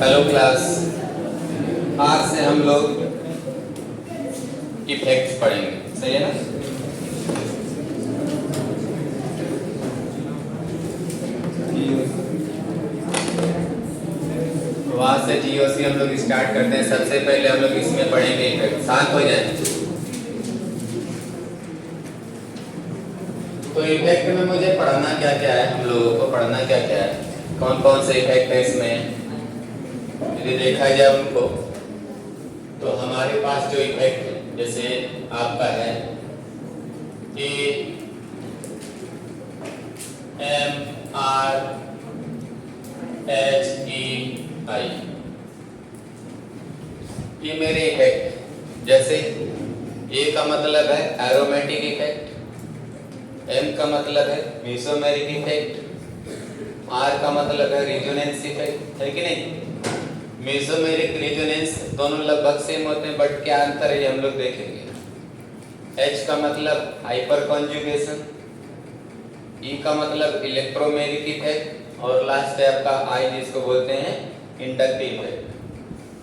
Hello class. आज से हम लोग इफेक्ट्स पढ़ेंगे, सही है ना? वहां से जीओसी हम लोग स्टार्ट करते हैं। सबसे पहले हम लोग इसमें पढ़ेंगे इफेक्ट। शांत हो जाए। तो इफेक्ट में मुझे पढ़ना क्या क्या है, हम लोगों को पढ़ना क्या क्या है, कौन कौन से इफेक्ट है इसमें। यदि देखा जाए उनको, तो हमारे पास जो इफेक्ट है, जैसे आपका है A M R H E I, ये मेरे इफेक्ट। जैसे ए का मतलब है एरोमेटिक इफेक्ट, एम का मतलब है मेसोमेरिक इफेक्ट, आर का मतलब है रेजोनेंस इफेक्ट, है कि नहीं? मेसोमेरिक रेजोनेंस दोनों लगभग सेम होते हैं, बट क्या अंतर है ये हम लोग देखेंगे। एच का मतलब हाइपर कॉन्जुगेशन, ई का मतलब इलेक्ट्रोमेरिक इफेक्ट, और लास्ट है आपका आई जिसको बोलते हैं इंडक्टिव इफेक्ट।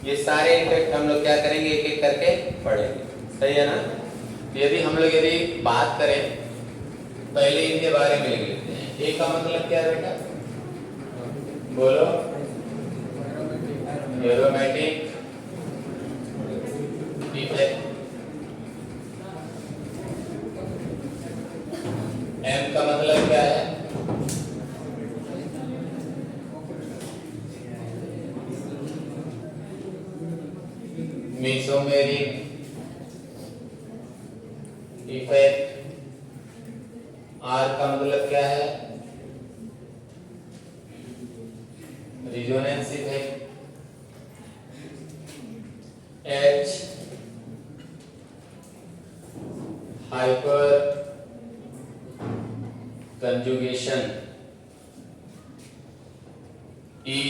ये सारे इफेक्ट हम लोग क्या करेंगे, एक एक करके पढ़ेंगे, सही है ना? यदि हम लोग यदि बात करें, पहले इनके बारे में लिख लेते हैं। ए का मतलब क्या है बेटा, बोलो? Aromatic effect. एम का मतलब क्या है, मेसोमेरिक इफेक्ट। आर का मतलब क्या है, resonance effect. H hyperconjugation, E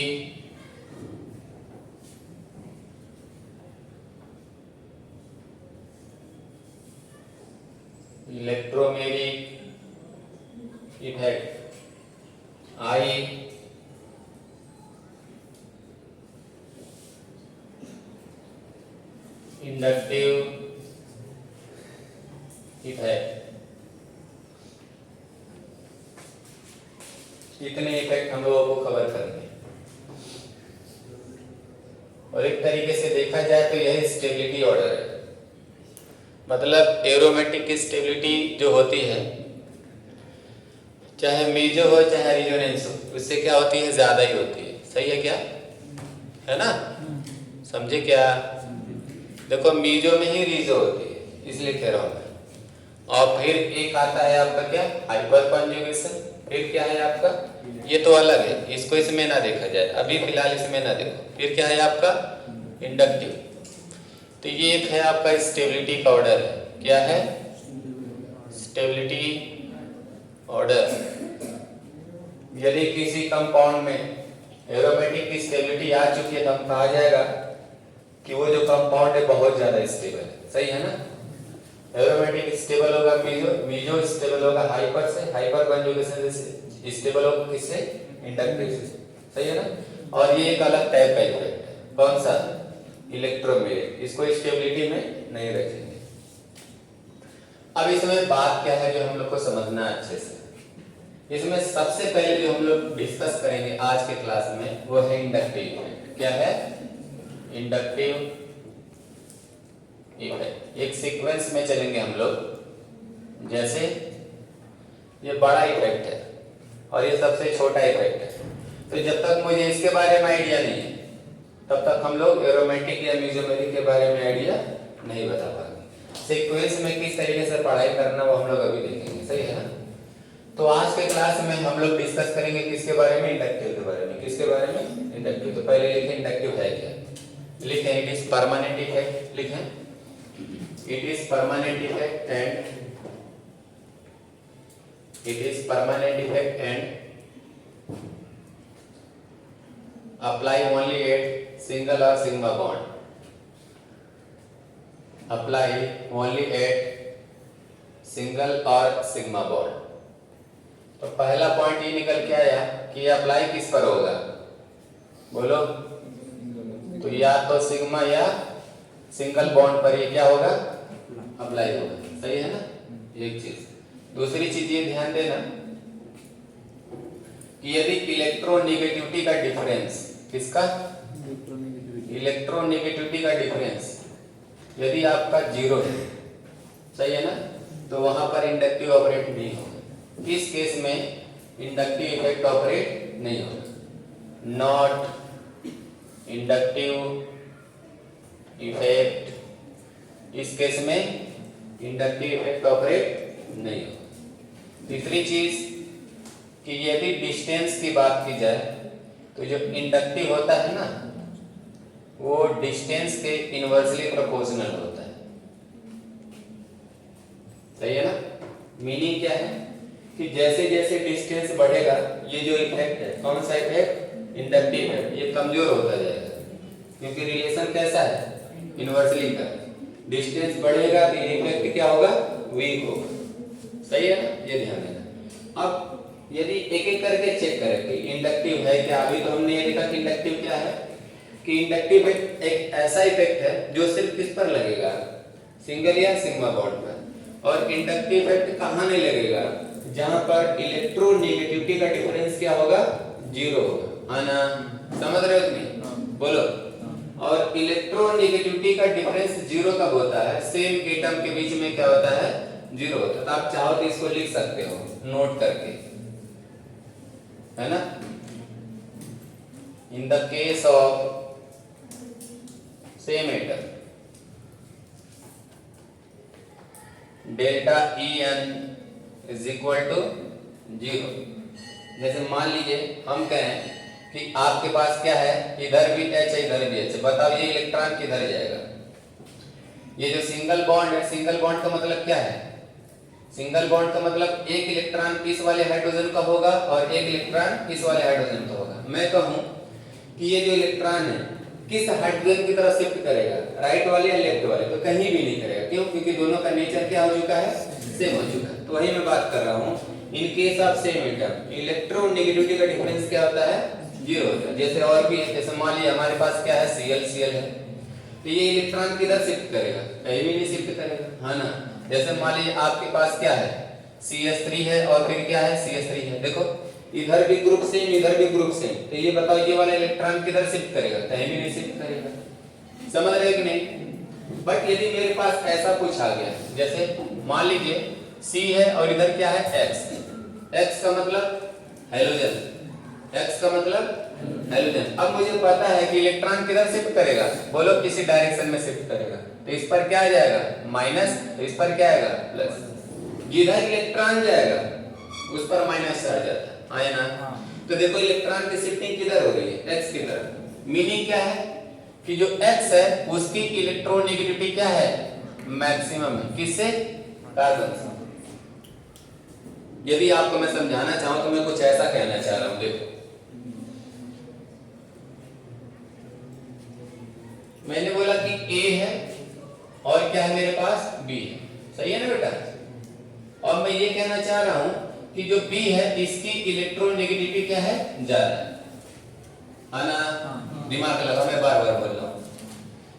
electromeric effect, I inductive effect. इतने इफेक्ट हम लोगों को कवर करने। और एक तरीके से देखा जाए तो यह स्टेबिलिटी ऑर्डर है। मतलब एरोमेटिक की स्टेबिलिटी जो होती है, चाहे मेजो हो चाहे रेजोनेंस हो, उससे क्या होती है, ज्यादा ही होती है। सही है क्या, है ना? समझे क्या? देखो मीजो में ही रीजो होती है, इसलिए कह रहा हूं मैं। और फिर एक आता है आपका क्या, हाइपर कॉन्जुगेशन। फिर क्या है आपका, ये तो अलग है, इसको इसमें ना देखा जाए, अभी फिलहाल इसमें ना देखो। फिर क्या है आपका, इंडक्टिव। तो ये एक है आपका स्टेबिलिटी का ऑर्डर है। क्या है, स्टेबिलिटी ऑर्डर। यदि किसी कंपाउंड में एरोमेटिक की स्टेबिलिटी आ चुकी है, तो हम कहा जाएगा कि वो जो कंपाउंड है बहुत ज्यादा स्टेबल है। सही है ना? एरोमेटिक स्टेबल होगा मीजो, मीजो स्टेबल होगा हाइपर से, हाइपर कंजुगेशन से स्टेबल होगा किससे, इंडक्टिव से। सही है ना? और ये एक अलग टाइप का इफेक्ट है, कौन सा, इलेक्ट्रोमेरिक। इसको स्टेबिलिटी में नहीं रखेंगे। अब इसमें बात क्या है जो हम लोग को समझना है अच्छे से। इसमें सबसे पहले जो हम लोग डिस्कस करेंगे आज के क्लास में, वो है इंडक्टिव इफेक्ट। क्या है, इंडक्टिव इफेक्ट। एक सीक्वेंस में चलेंगे हम लोग। जैसे ये बड़ा इफेक्ट है और ये सबसे छोटा इफेक्ट है, तो जब तक मुझे इसके बारे में आइडिया नहीं है, तब तक हम लोग एरोमेटिक या मेसोमेरिक के बारे में आइडिया नहीं बता पाएंगे। सीक्वेंस में किस तरीके से पढ़ाई करना, वो हम लोग अभी देखेंगे। सही है ना? तो आज के क्लास में हम लोग डिस्कस करेंगे किसके बारे में, इंडक्टिव के बारे में। किसके बारे में, इंडक्टिव। तो पहले लिखें इंडक्टिव है क्या, लिखें इट इज परमानेंट इफेक्ट। लिखें it is permanent effect and apply only at single or sigma bond. Apply only at single or sigma bond. तो पहला पॉइंट ये निकल के आया कि अप्लाई किस पर होगा, बोलो? तो या तो सिग्मा या सिंगल बॉन्ड पर ये क्या होगा, अप्लाई होगा। सही है ना, एक चीज। दूसरी चीज ये ध्यान देना कि यदि इलेक्ट्रोनेगेटिविटी का डिफरेंस, किसका, इलेक्ट्रोनेगेटिविटी का डिफरेंस यदि आपका 0 है, सही है ना, तो वहां पर इंडक्टिव ऑपरेट नहीं होगा। इस केस में इंडक्टिव इफेक्ट ऑपरेट नहीं होगा। नॉट इंडक्टिव इफेक्ट, इस केस में इंडक्टिव इफेक्ट ऑपरेट नहीं होगा। तीसरी चीज कि यदि डिस्टेंस की बात की जाए तो जो इंडक्टिव होता है ना, वो डिस्टेंस के इनवर्सली प्रोपोर्शनल होता है। सही है ना, मीनिंग क्या है कि जैसे जैसे डिस्टेंस बढ़ेगा ये जो इफेक्ट है, कौन सा इफेक्ट, इंडक्टिव है, ये कमजोर होता जाएगा, क्योंकि रिलेशन कैसा है, इनवर्सली का। डिस्टेंस बढ़ेगा तो इफेक्ट क्या होगा, वीक होगा। सही है ना, ये ध्यान देना। अब यदि एक एक करके चेक करें कि इंडक्टिव है क्या। अभी तो हमने ये देखा कि इंडक्टिव क्या है, कि इंडक्टिव एक ऐसा इफेक्ट है जो सिर्फ किस पर लगेगा, सिंगल या सिग्मा बॉन्ड पर। और इंडक्टिव इफेक्ट कहां नहीं लगेगा, जहां पर इलेक्ट्रोनेगेटिविटी का डिफरेंस क्या होगा, 0 होगा। है ना, समझ रहे हो कि नहीं, बोलो। और इलेक्ट्रोनेगेटिविटी का डिफरेंस 0 कब होता है, सेम एटम के बीच में क्या होता है, 0 होता है। तो आप चाहो तो इसको लिख सकते हो नोट करके, है ना। In the case of same atom delta En is equal to 0। जैसे मान लीजिए हम कहें कि आपके पास क्या है, इधर भी H है इधर भी H है, बताओ ये इलेक्ट्रॉन किधर जाएगा। ये जो सिंगल बॉन्ड है, सिंगल बॉन्ड का मतलब क्या है, सिंगल बॉन्ड का मतलब एक इलेक्ट्रॉन इस वाले हाइड्रोजन का होगा और एक इलेक्ट्रॉन इस वाले हाइड्रोजन का होगा। मैं कहूं कि ये जो इलेक्ट्रॉन है किस हाइड्रोजन की तरफ शिफ्ट करेगा, राइट वाले या लेफ्ट वाले, तो कहीं भी नहीं करेगा। क्यों, क्योंकि दोनों का नेचर क्या हो चुका है, सेम हो चुका है। तो वही मैं बात कर रहा हूं, in case of same atom electronegativity का डिफरेंस क्या होता है, 0 होता है। जैसे और भी, जैसे मान लीजिए हमारे पास क्या है, Cl है, तो ये इलेक्ट्रॉन किधर शिफ्ट करेगा, कहीं भी नहीं शिफ्ट करेगा, है ना। जैसे मान लीजिए आपके पास क्या है, CH3 है और फिर क्या है, CH3 है। देखो इधर भी ग्रुप सेम इधर भी ग्रुप सेम, तो ये बताओ ये वाला इलेक्ट्रॉन किधर शिफ्ट करेगा, कहीं भी नहीं शिफ्ट करेगा। समझ रहे हो कि नहीं। बट यदि मेरे पास ऐसा कुछ आ गया, जैसे मान लीजिए C है और इधर क्या है, X। X का मतलब हैलोजन, X का मतलब हैलोजन। अब मुझे पता है कि इलेक्ट्रॉन किधर शिफ्ट करेगा, बोलो किसी डायरेक्शन में शिफ्ट करेगा, तो इस पर क्या आ जाएगा, माइनस, तो इस पर क्या आएगा, प्लस। जिधर इलेक्ट्रॉन जाएगा उस पर माइनस आ जाता है, आया ना। तो देखो इलेक्ट्रॉन की शिफ्टिंग किधर हो रही है, X की तरफ। मीनिंग क्या है कि जो X है उसकी इलेक्ट्रोनेगेटिविटी क्या है, मैक्सिमम है, किससे, कार्बन से। यदि आपको मैं समझाना चाहूं तो मैं कुछ ऐसा कहना चाह रहा हूं, देखो मैंने बोला कि A है और क्या है मेरे पास, B है, सही है ना बेटा। और मैं ये कहना चाह रहा हूं कि जो B है इसकी इलेक्ट्रोनेगेटिविटी क्या है, ज्यादा है ना। दिमाग लगा, मैं बार बार बोल रहा हूं।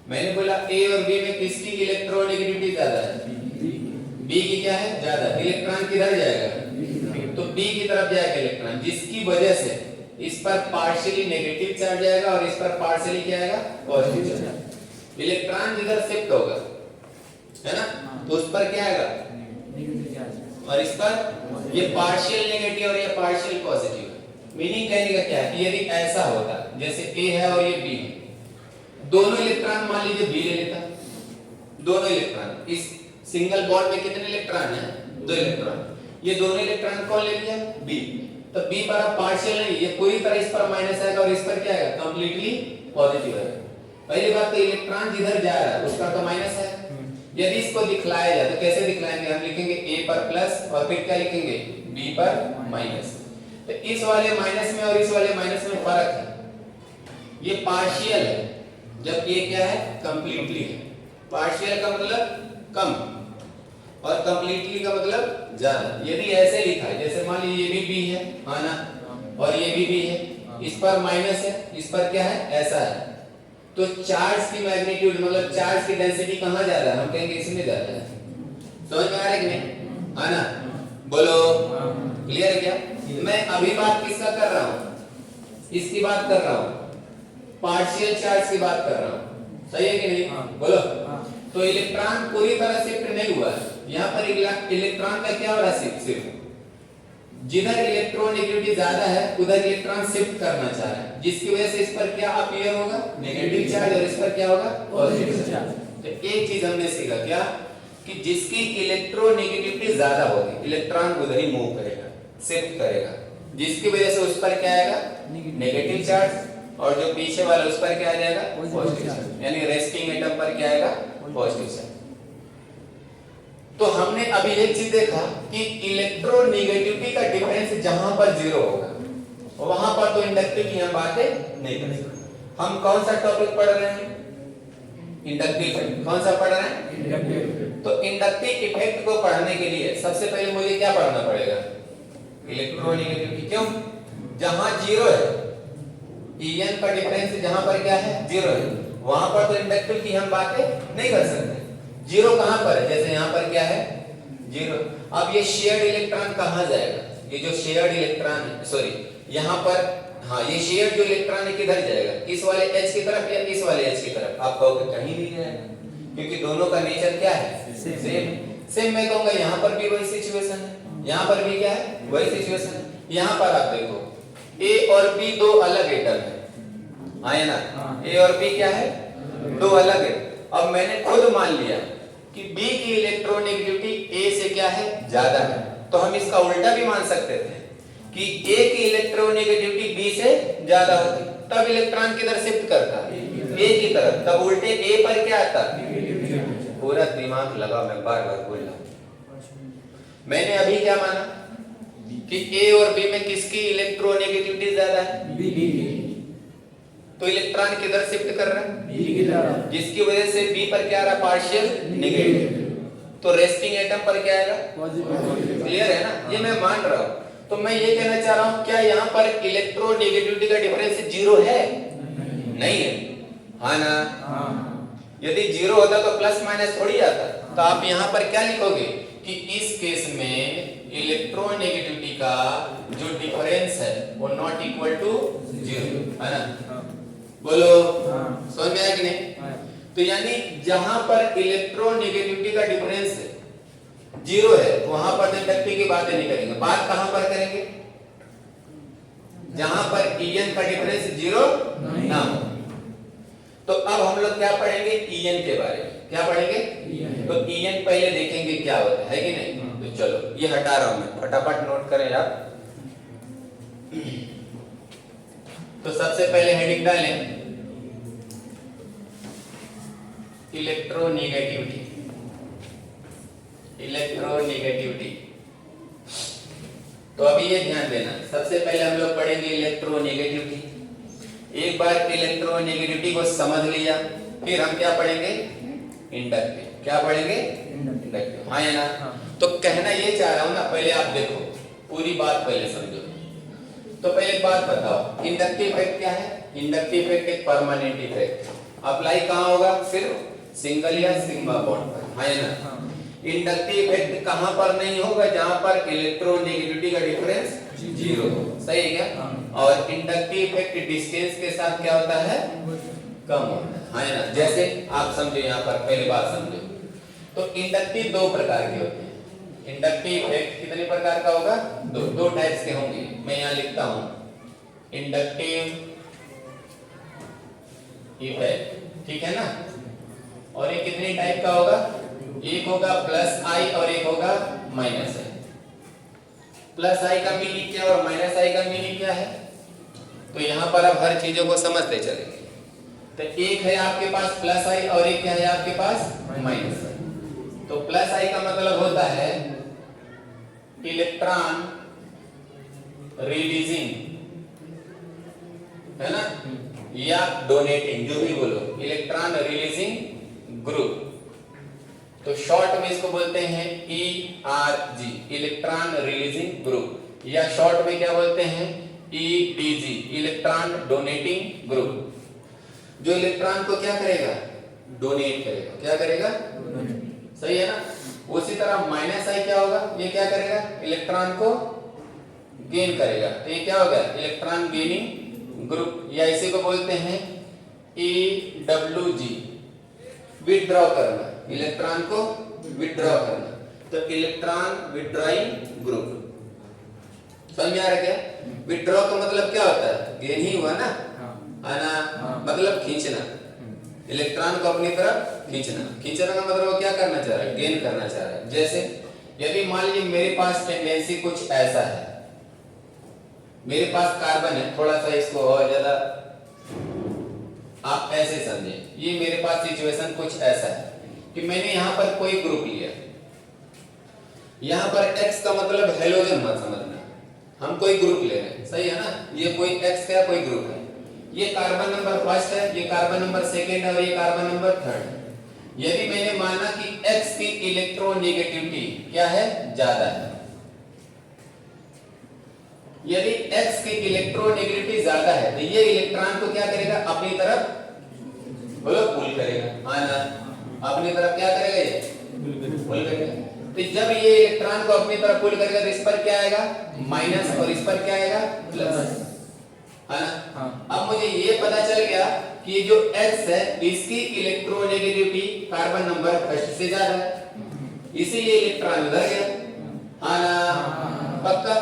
मैंने बोला A और B में किसकी इलेक्ट्रोनेगेटिविटी ज्यादा है, B की क्या है, ज्यादा। इलेक्ट्रॉन किधर जाएगा, तो B की तरफ जाएगा इलेक्ट्रॉन, जिसकी वजह से इस पर पार्शियली नेगेटिव चार्ज आएगा और इस पर पार्शियली क्या आएगा, पॉजिटिव चार्ज। इलेक्ट्रॉन जिधर शिफ्ट होगा, है ना, तो उस पर क्या आएगा, नेगेटिव चार्ज, और इस पर ये पार्शियल नेगेटिव और ये पार्शियल पॉजिटिव। मीनिंग कहने का क्या है कि यदि ऐसा होता, जैसे A है और ये B है, दोनों इलेक्ट्रॉन मान लीजिए B ले लेता, दोनों इलेक्ट्रॉन इस सिंगल बॉन्ड में कितने इलेक्ट्रॉन है, 2 इलेक्ट्रॉन। ये दोनों इलेक्ट्रॉन कौन ले लिया, B। तो B पर अब पार्शियल नहीं, ये पूरी तरह इस पर माइनस आएगा और इस पर क्या आएगा, कंप्लीटली पॉजिटिव आएगा। पहली बात तो इलेक्ट्रॉन जिधर जा रहा है उसका तो माइनस है। यदि इसको दिखलाया जाए तो कैसे दिखलाएंगे, हम लिखेंगे A पर प्लस और फिर क्या लिखेंगे, B पर माइनस। तो इस वाले माइनस में और इस वाले माइनस में फर्क है, ये पार्शियल है जबकि ये क्या है, कंप्लीटली है। पार्शियल का मतलब कम और कंप्लीटली का मतलब ज्यादा। यदि ऐसे लिखा है, जैसे मान लीजिए ये भी B है, हाँ ना, और ये भी B है, इस पर माइनस है, इस पर क्या है, ऐसा है, तो चार्ज की मैग्नीट्यूड मतलब चार्ज की डेंसिटी कहाँ ज्यादा है? हम कहेंगे इसमें ज्यादा है। समझ में आ रहा है कि नहीं? है ना? बोलो क्लियर है क्या? मैं अभी बात किसका कर रहा हूँ? इसकी बात कर रहा हूँ, पार्शियल चार्ज की बात कर रहा हूँ। सही है कि नहीं? बोलो। तो इलेक्ट्रॉन पूरी तरह शिफ्ट नहीं हुआ है। यहाँ पर इलेक्ट्रॉन का क्या हो रहा है? सिर्फ जिधर इलेक्ट्रोनेगेटिविटी ज्यादा है उधर इलेक्ट्रॉन शिफ्ट करना चाह रहा है, जिसकी वजह से इस पर क्या अपीयर होगा? नेगेटिव चार्ज, और इस पर क्या होगा? Positive charge. तो एक चीज हमने सीखा क्या कि जिसकी इलेक्ट्रोनेगेटिविटी ज्यादा होगी इलेक्ट्रॉन उधर ही मूव करेगा, शिफ्ट करेगा, जिसकी वजह से उस पर क्या आएगा? नेगेटिव चार्ज, और जो पीछे वाला उस पर क्या आ जाएगा? Positive charge. यानी रेस्टिंग एटम पर क्या आएगा? Positive charge. तो हमने अभी एक चीज देखा कि इलेक्ट्रोनेगेटिविटी का डिफरेंस जहां पर जीरो होगा वहां पर तो इंडक्टिव की हम बातें नहीं करेंगे। हम कौन सा टॉपिक पढ़ रहे हैं? Inductive effect. कौन सा पढ़ रहे हैं? इंडक्टिव। तो इंडक्टिव इफेक्ट को पढ़ने के लिए सबसे पहले मुझे क्या पढ़ना पड़ेगा? इलेक्ट्रोनेगेटिविटी। क्यों? जहां जीरो है, En का डिफरेंस जहां पर क्या है? जीरो है, वहां पर तो इंडक्टिव की हम बातें नहीं कर सकते। जीरो कहां पर है? जैसे यहां पर क्या है? जीरो। अब ये शेयर्ड इलेक्ट्रॉन कहां जाएगा? ये जो शेयर्ड इलेक्ट्रॉन है, सॉरी यहां पर, हाँ ये शेयर्ड जो इलेक्ट्रॉन है किधर जाएगा? इस वाले H की तरफ या इस वाले H की तरफ? आप कहोगे कहीं नहीं जाएगा, क्योंकि दोनों का नेचर क्या है? सेम। मैं कहूंगा यहां पर भी वही सिचुएशन है, यहां पर भी क्या है? वही सिचुएशन है। यहां पर आप देखो A और B दो अलग एटम है, आए ना? A और B क्या है? दो अलग है। अब मैंने खुद मान लिया कि B की इलेक्ट्रोनेगेटिविटी A से क्या है? ज्यादा है, तो हम इसका उल्टा भी मान सकते थे कि A की इलेक्ट्रोनेगेटिविटी B से ज्यादा होती, तब इलेक्ट्रॉन किधर शिफ्ट करता? A की तरफ। तब उल्टे A पर क्या आता? पूरा दिमाग लगा, मैं बार बार बोल रहा हूं। मैंने अभी क्या माना कि A और B में किसकी इलेक्ट्रोनेगेटिविटी ज्यादा है? B। तो इलेक्ट्रॉन किधर शिफ्ट कर रहा है? B की तरफ, जिसकी वजह से B पर क्या आ रहा? Partial negative. तो रेस्टिंग एटम पर क्या आएगा? पॉजिटिव। क्लियर है ना? ये मैं मान रहा हूं। तो मैं ये कहना चाह रहा हूं, क्या यहां पर इलेक्ट्रोनेगेटिविटी का डिफरेंस जीरो है? नहीं है, हाँ ना? यदि जीरो होता तो प्लस माइनस थोड़ी आता। तो आप यहां पर क्या लिखोगे कि इस केस में इलेक्ट्रोनेगेटिविटी का जो डिफरेंस है वो नॉट इक्वल टू जीरो, है ना? बोलो समझ में आया कि नहीं? तो यानी जहां पर इलेक्ट्रोनेगेटिविटी का डिफरेंस जीरो है वहां पर इंडक्टिव की बातें नहीं करेंगे। बात कहां पर करेंगे? जहां पर En का डिफरेंस जीरो ना हो। तो अब हम लोग क्या पढ़ेंगे? En के बारे में। क्या पढ़ेंगे? तो En पहले देखेंगे क्या होता है कि नहीं? तो चलो ये हटा रहा हूं मैं, फटाफट नोट करें आप। तो सबसे पहले हेडिंग डालें इलेक्ट्रोनेगेटिविटी। इलेक्ट्रोनेगेटिविटी। तो अभी ये ध्यान देना, सबसे पहले हम लोग पढ़ेंगे इलेक्ट्रोनेगेटिविटी। एक बार इलेक्ट्रोनेगेटिविटी को समझ लिया, फिर हम क्या पढ़ेंगे? इंडक्टिव। क्या पढ़ेंगे? इंडक्टिव, हाँ या ना? तो कहना ये चाह रहा हूं ना, पहले आप देखो पूरी बात पहले समझो। तो पहले एक बात बताओ, इंडक्टिव इफेक्ट क्या है? इंडक्टिव इफेक्ट एक परमानेंट इफेक्ट। अप्लाई कहां होगा? सिर्फ सिंगल या सिग्मा बॉन्ड पर, हाँ या ना? इंडक्टिव इफेक्ट कहां पर नहीं होगा? जहां पर इलेक्ट्रोनेगेटिविटी का डिफरेंस जीरो हो। सही है क्या? और इंडक्टिव इफेक्ट डिस्टेंस के साथ क्या होता है? कम होता है, हाँ या ना? जैसे आप समझो, यहां पर पहली बात समझो। तो इंडक्टिव दो प्रकार के होते हैं। इंडक्टिव इफेक्ट कितने प्रकार का होगा? दो टाइप्स के होंगे। मैं यहां लिखता हूं इंडक्टिव इफेक्ट, ठीक है ना? और ये कितने टाइप का होगा? एक होगा प्लस आई और एक होगा माइनस आई। प्लस आई का मीनिंग क्या और माइनस आई का मीनिंग क्या है? तो यहां पर अब हर चीजों को समझते चलेंगे। तो एक है आपके पास प्लस आई और एक क्या है आपके पास? माइनस आई। तो प्लस आई का मतलब होता है इलेक्ट्रॉन रिलीजिंग, है ना? या डोनेटिंग, जो भी बोलो, इलेक्ट्रॉन रिलीजिंग ग्रुप। तो शॉर्ट में इसको बोलते हैं ERG, इलेक्ट्रॉन रिलीजिंग ग्रुप, या शॉर्ट में क्या बोलते हैं? EDG, electron donating group. जो इलेक्ट्रॉन को क्या करेगा, डोनेट करेगा। क्या करेगा, सही है ना। उसी तरह माइनस आई क्या होगा, ये क्या करेगा, इलेक्ट्रॉन को गेन करेगा। तो ये क्या होगा, इलेक्ट्रॉन गेनिंग ग्रुप, या इसी को बोलते हैं EWG, विथड्रॉ करना, इलेक्ट्रॉन को विथड्रॉ करना। तो इलेक्ट्रॉन विथड्रॉइंग ग्रुप, समझ आ रहा है क्या। विथड्रॉ का मतलब क्या होता है, गेन ही हुआ ना, आना मतलब खींचना, इलेक्ट्रॉन को अपनी तरफ खींचना। खींचने का मतलब वो क्या करना चाह रहा है, गेन करना चाह रहा है। जैसे यदि मान लीजिए मेरे पास टेंडेंसी कुछ ऐसा है, मेरे पास कार्बन है, थोड़ा सा इसको और ज्यादा आप ऐसे समझे, ये मेरे पास सिचुएशन कुछ ऐसा है कि मैंने यहां पर कोई ग्रुप लिया, यहां पर X का मतलब हेलोजन मत समझना, हम कोई ग्रुप ले रहे हैं, सही है ना। ये कोई X का कोई ग्रुप है, ये कार्बन नंबर फर्स्ट है, ये कार्बन नंबर सेकेंड है और ये कार्बन नंबर थर्ड है। यदि मैंने माना कि X की इलेक्ट्रोनेगेटिविटी क्या है, ज्यादा है, यदि X की इलेक्ट्रोनेगेटिविटी ज्यादा है तो ये इलेक्ट्रॉन को क्या करेगा, अपनी तरफ बोलो पुल करेगा, आना अपनी तरफ क्या करेगा, ये पुल करेगा। तो जब ये इलेक्ट्रॉन को अपनी तरफ पुल करेगा तो इस पर क्या आएगा, माइनस, और इस पर क्या आएगा, प्लस, है ना। अब मुझे ये पता चल गया कि जो X है इसकी इलेक्ट्रोनेगेटिविटी कार्बन नंबर फर्स्ट से ज्यादा है, इसीलिए इलेक्ट्रॉन उधर गया, है ना, पक्का।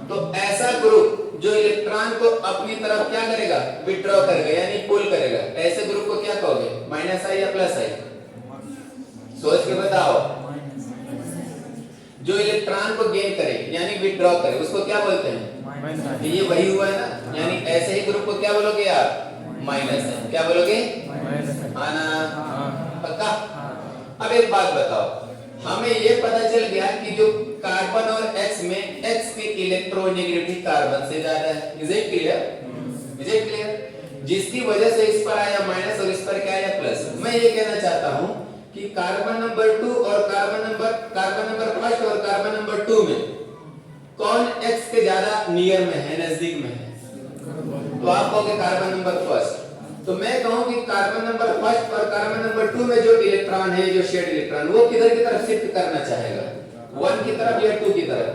तो ऐसा ग्रुप जो इलेक्ट्रॉन को अपनी तरफ क्या करेगा, विथड्रॉ करेगा यानी पुल करेगा, ऐसे ग्रुप को क्या कहोगे, माइनस आई या प्लस आई, सोच के बताओ। जो इलेक्ट्रॉन को गेन करे यानी विथड्रॉ करे उसको क्या बोलते हैं, ये वही हुआ है ना, यानी ऐसे ही ग्रुप को क्या बोलोगे आप, माइनस है। क्या बोलोगे, आना, पक्का। अब एक बात बताओ, हमें ये पता चल गया कि जो कार्बन और X में X की इलेक्ट्रोनेगेटिविटी कार्बन से ज्यादा है, is it clear, is it clear, जिसकी वजह से इस पर आया माइनस और इस पर क्या आया प्लस। मैं ये कहना चाहता हूं कि कार्बन नंबर 2 और कार्बन नंबर फर्स्ट और कार्बन नंबर 2 में कौन X के ज्यादा नियर में है, नजदीक में है, तो आप कहोगे कार्बन नंबर फर्स्ट। तो मैं कहूं कि कार्बन नंबर फर्स्ट और कार्बन नंबर 2 में जो इलेक्ट्रॉन है, जो शेड इलेक्ट्रॉन, वो किधर की तरफ शिफ्ट करना चाहेगा, 1 की तरफ या 2 की तरफ,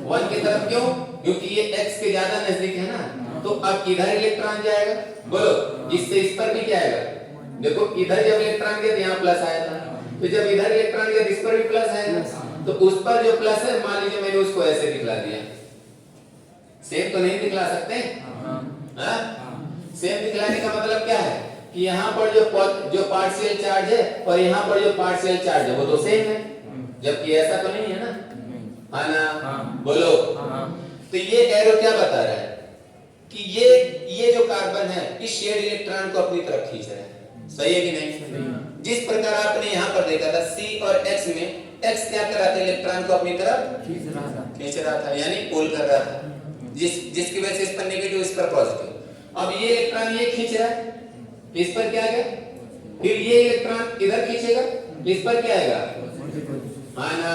1 की तरफ। क्यों, क्योंकि ये X के ज्यादा नजदीक है ना, तो अब इधर इलेक्ट्रॉन जाएगा, बोलो, जिससे इस पर भी क्या आएगा, देखो इधर जब इलेक्ट्रॉन गया तो यहाँ प्लस आया था, तो जब इधर इलेक्ट्रॉन गया इस पर भी प्लस आएगा, तो उस पर जो प्लस है, मान लीजिए मैंने उसको ऐसे दिखला दिया, सेम तो नहीं दिखला सकते, सेम दिखलाने का मतलब क्या है कि यहाँ पर जो पार्शियल चार्ज है और यहाँ पर जो पार्शियल चार्ज है वो तो सेम है, जबकि ऐसा तो नहीं है ना, है ना, बोलो। तो ये एरो क्या बता रहा है कि ये जो कार्बन है इस शेड इलेक्ट्रॉन को अपनी तरफ खींच रहा है, सही है कि नहीं। जिस प्रकार आपने यहाँ पर देखा था C और X में, X क्या कर रहा था, इलेक्ट्रॉन को अपनी तरफ खींच रहा था यानी पुल कर रहा था, जिसकी वजह से इस पर नेगेटिव इस पर पॉजिटिव। अब ये इलेक्ट्रॉन ये खींच रहा है, इस पर क्या आएगा, फिर ये इलेक्ट्रॉन इधर खींचेगा, इस पर क्या आएगा, हाँ ना।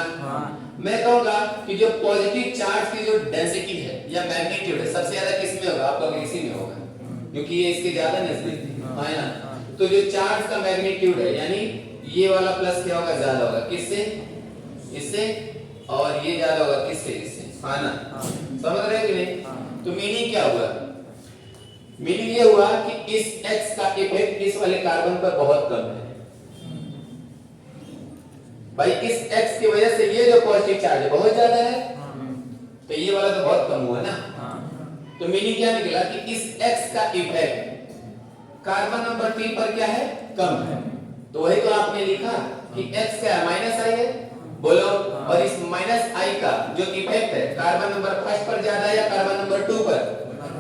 मैं कहूंगा कि जो पॉजिटिव चार्ज की जो डेंसिटी है या मैग्नीट्यूड है, सबसे ज्यादा किस में होगा, आपका इसी में होगा, क्योंकि ये इसके ज्यादा नजदीक है ना। तो जो चार्ज का मैग्नीट्यूड है यानी ये वाला प्लस क्या होगा, ज्यादा होगा, किससे, इससे, और ये ज्यादा होगा किससे, इससे, है ना। समझ रहे कि नहीं। तो मीनिंग क्या हुआ, मीनिंग ये हुआ कि इस X का इफेक्ट इस वाले कार्बन पर बहुत कम है भाई, इस X की वजह से ये जो पॉजिटिव चार्ज है बहुत ज्यादा है, तो ये वाला तो बहुत कम हुआ ना। तो मीनिंग क्या निकला कि इस X का इफेक्ट कार्बन नंबर 3 पर क्या है, कम है। तो वही तो आपने लिखा कि X क्या है, माइनस आई है, बोलो। और इस माइनस आई का जो इफेक्ट है कार्बन नंबर फर्स्ट पर ज्यादा है या कार्बन नंबर 2 पर,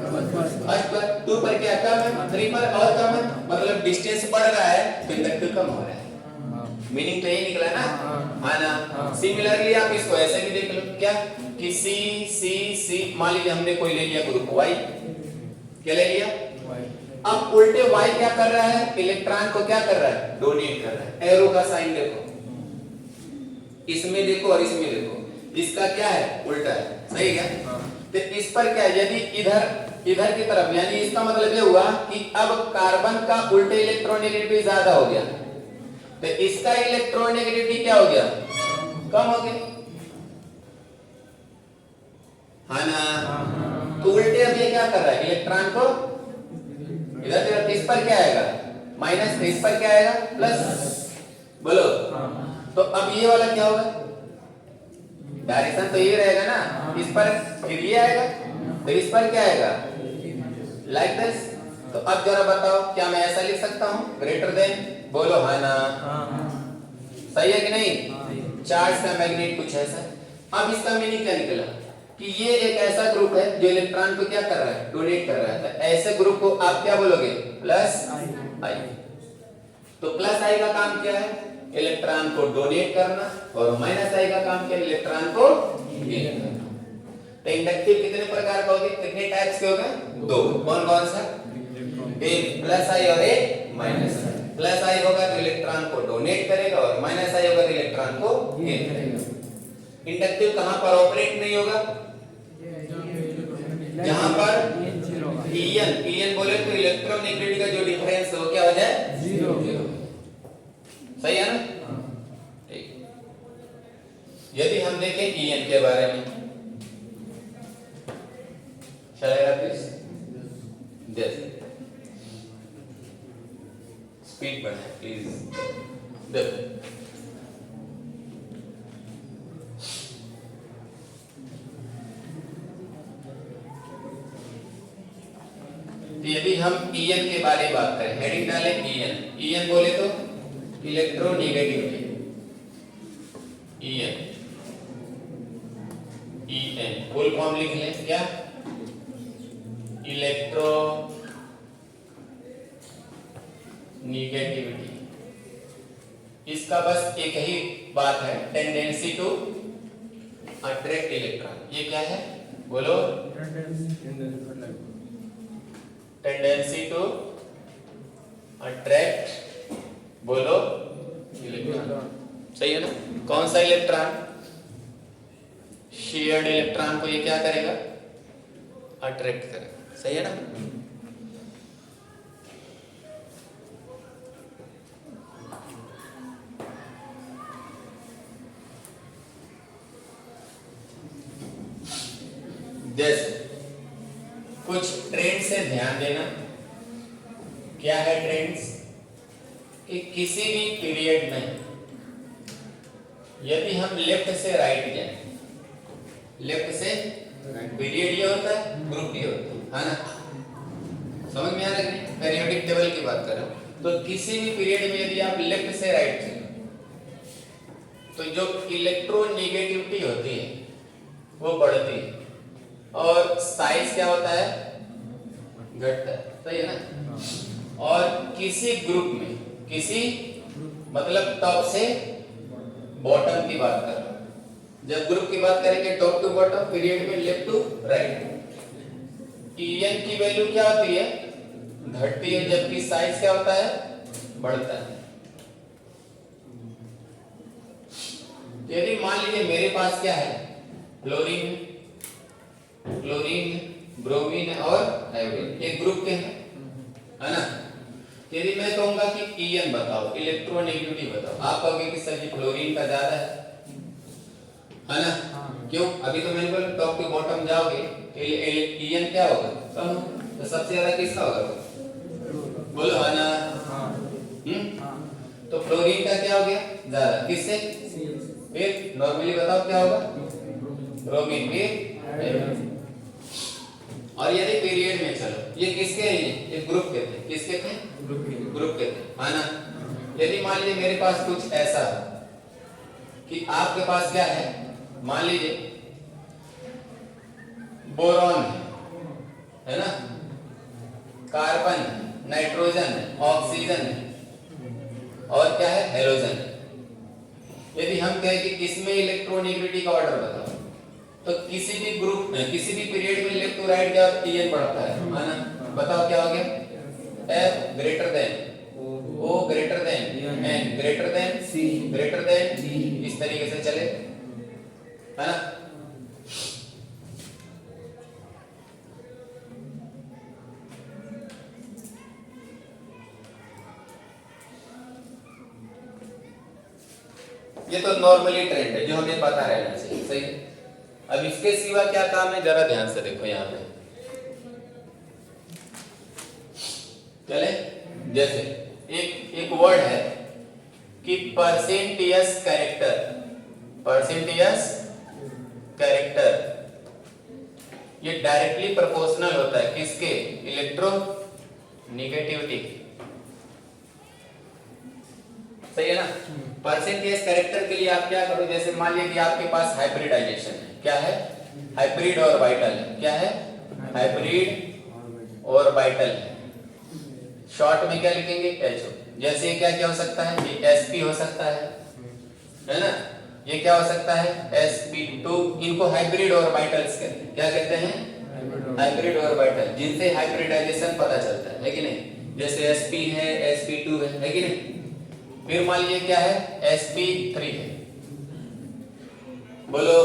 फर्स्ट पर, 2 पर क्या कम है, 3 पर और कम है, मतलब डिस्टेंस बढ़ रहा है तो इंडक्टिव कम हो रहा है। मीनिंग तो यही निकला ना, है ना। सिमिलरली आप इसको ऐसे भी देख लो, क्या कि C मान लीजिए हमने कोई ले लिया ग्रुप Y, क्या ले लिया, अब उल्टे Y क्या कर रहा है, इलेक्ट्रॉन को क्या कर रहा है, डोनेट कर रहा है। एरो का साइन देखो, इसमें देखो और इसमें देखो, इसका क्या है, उल्टा है, सही क्या। तो इस पर क्या, यदि इधर इधर की तरफ, यानी इसका मतलब ये हुआ कि अब कार्बन का उल्टे इलेक्ट्रोनेगेटिविटी ज्यादा हो गया, तो इसका इलेक्ट्रोनेगेटिविटी क्या हो गया, कम हो गया, है ना। तो उल्टे अब ये क्या कर रहा है, इलेक्ट्रॉन को इधर तरफ, इस पर क्या आएगा माइनस, इस पर क्या आएगा प्लस, बोलो। तो अब ये वाला क्या होगा, डायरेक्शन तो ये रहेगा ना, इस पर फिर ये आएगा, तो इस पर क्या आएगा, लाइक दिस। तो अब जरा बताओ, क्या मैं ऐसा लिख सकता हूं, ग्रेटर देन, बोलो हाँ ना, सही है कि नहीं। चार्ज का मैग्नेट कुछ ऐसा। अब इसका मीनिंग क्या निकला कि ये एक ऐसा ग्रुप है जो इलेक्ट्रॉन को क्या कर रहा है, डोनेट कर रहा है। तो ऐसे ग्रुप को आप क्या बोलोगे, प्लस आई। तो प्लस आई का काम क्या है, इलेक्ट्रॉन को डोनेट करना, और माइनस आई का काम क्या है, इलेक्ट्रॉन को गेन करना। तो इंडक्टिव कितने प्रकार का होगा, कितने टाइप्स के होगा, दो। कौन कौन सा, एक प्लस आई और एक माइनस आई। प्लस आई होगा तो इलेक्ट्रॉन को डोनेट करेगा, और माइनस आई होगा तो इलेक्ट्रॉन को गेन करेगा। इंडक्टिव कहां पर ऑपरेट नहीं होगा, जहां पर En बोले तो इलेक्ट्रोनेगेटिविटी का जो डिफरेंस है वो क्या हो जाए, जीरो। सही है ना। ठीक, यदि हम देखें En के बारे में, चलेगा प्लीज, जैसे स्पीड बढ़ाएं प्लीज, देखो यदि हम En के बारे में बात करें, हेडिंग डालें En बोले तो इलेक्ट्रोनेगेटिविटी, En फुल फॉर्म लिख लें, क्या, इलेक्ट्रो नेगेटिविटी। इसका बस एक ही बात है, टेंडेंसी टू अट्रैक्ट इलेक्ट्रॉन। ये क्या है, बोलो, टेंडेंसी टू अट्रैक्ट, बोलो, इलेक्ट्रॉन। सही है ना। कौन सा इलेक्ट्रॉन, शेयर्ड इलेक्ट्रॉन को ये क्या करेगा, अट्रैक्ट करेगा। सही है ना। जैसे कुछ ट्रेंड से ध्यान देना, क्या है ट्रेंड्स, कि किसी भी पीरियड में यदि हम लेफ्ट से राइट जाएं, लेफ्ट से पीरियड ये होता है, ग्रुप ये होता है ना, समझ में आ रहा है, पीरियोडिक टेबल की बात कर रहा हूं। तो किसी भी पीरियड में यदि आप लेफ्ट से राइट चले, तो जो इलेक्ट्रोनेगेटिविटी होती है वो बढ़ती है, और साइज क्या होता है, घटता है। सही है ना। और किसी ग्रुप में, किसी मतलब टॉप से बॉटम की बात कर रहा हूं, जब ग्रुप की बात करेंगे टॉप टू बॉटम, पीरियड में लेफ्ट टू राइट, En की वैल्यू क्या होती है, घटती है, जबकि साइज क्या होता है, बढ़ता है। यदि मान लीजिए मेरे पास क्या है, क्लोरीन, ब्रोमीन और आयोडीन, एक ग्रुप के हैं, है ना। यदि मैं कहूंगा कि En बताओ, इलेक्ट्रोनेगेटिविटी बताओ, आप कहोगे कि सर जी क्लोरीन का ज्यादा है ना। क्यों, अभी तो मैंने बोला टॉप टू बॉटम जाओगे तो En क्या होगा, कम। तो सबसे ज्यादा किसका होगा, बोलो है ना। तो क्लोरीन का क्या हो गया, ज्यादा, किससे, फिर नॉर्मली बताओ क्या होगा, ब्रोमीन भी। और यदि पीरियड में चलो, ये किसके हैं, ये ग्रुप के थे, किसके थे, ग्रुप के थे, है ना। यदि मान लीजिए मेरे पास कुछ ऐसा कि आपके पास क्या है, मान लीजिए बोरॉन है ना, कार्बन, नाइट्रोजन, ऑक्सीजन और क्या है, हेलोजन। यदि हम कहें कि इसमें इलेक्ट्रोनेगेटिविटी का ऑर्डर बताओ, तो किसी भी ग्रुप में, किसी भी पीरियड में लेफ्ट टू राइट क्या En बढ़ता है ना। बताओ क्या हो गया, F greater than O greater than N greater than C greater than D, इस तरीके से चले, है ना। ये तो नॉर्मली ट्रेंड है जो हमें पता रहना चाहिए, सही है। अब इसके सिवा क्या काम है जरा ध्यान से देखो यहाँ पे। चले, जैसे एक वर्ड है कि परसेंटेज कैरेक्टर, परसेंटेज कैरेक्टर ये डायरेक्टली प्रोपोर्शनल होता है किसके, इलेक्ट्रोनेगेटिविटी, सही है ना। परसेंटेज कैरेक्टर के लिए आप क्या करो, जैसे मान लीजिए कि आपके पास हाइब्रिडाइजेशन है, क्या है, हाइब्रिड और वाइटल है, क्या है, हाइब्रिड और वाइटल है। शॉर्ट में क्या लिखेंगे, एचओ। जैसे क्या क्या हो सकता है, ये एसपी हो सकता है ना, ये क्या हो सकता है, sp2। इनको हाइब्रिड और वाइटल्स कहते हैं, क्या कहते हैं, हाइब्रिड और वाइटल, जिनसे हाइब्रिडाइजेशन पता चलता है कि नहीं। जैसे sp है, sp2 है कि नहीं। फिर मान लीजिए क्या है, sp3 है, बोलो।